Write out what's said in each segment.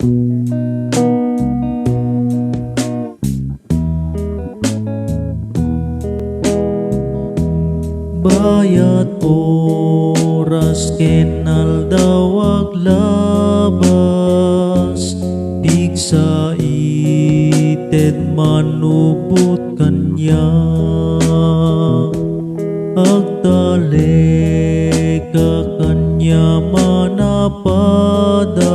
Bayat oras ken aldaw aglabas, pigsa ited manubot kanya, agdale ka kanya manapadas,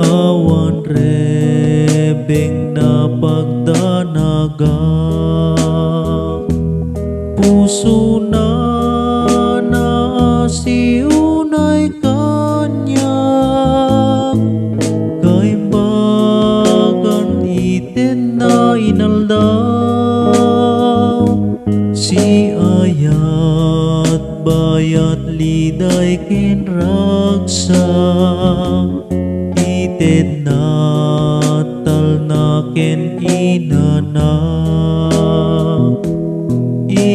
awan rebeng na pagdanaga. Puso na naasiunay kanya, kaimbagan iten na inaldaw, si ayat bayat liday ken ragsa, ited natal na ken inana.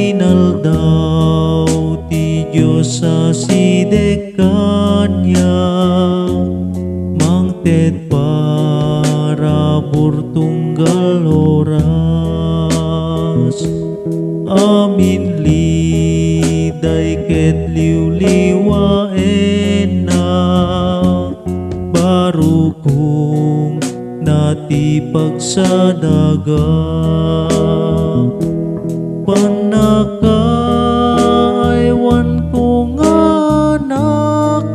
Inaldaw ti Diyos sa sidek kanya, mangted para burtunggal oras, amin liday ket liwliwaen na, barukong nati pagsadaga. Panakaaywan ko nga anak,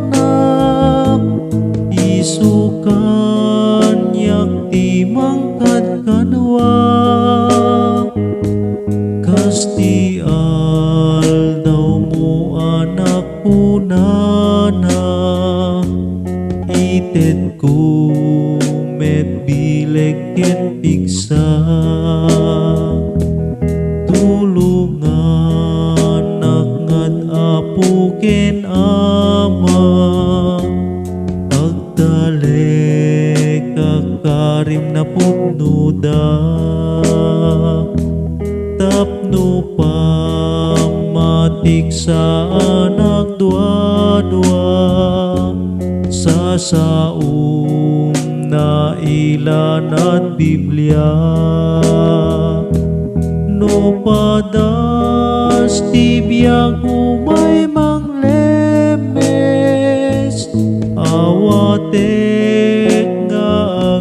isukan yak ti mangkad kanwa, kasti aldaw mo anak punana, ited ko met bileg ken pigsa. Tulungan ngad apo ken ama, agdale kakarim na putnuda, tapno pamatik sa anak dua-dua, sasaum na ilan at Biblia. No padas ti biyag umay manglemes, awatek nga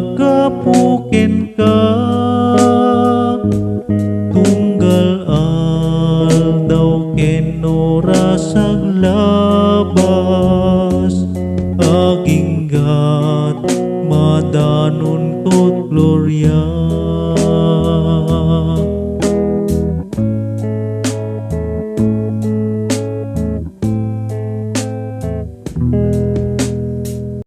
agapuken ka, tunggal aldaw ken oras aglabas, aginggat madanon kot Gloria.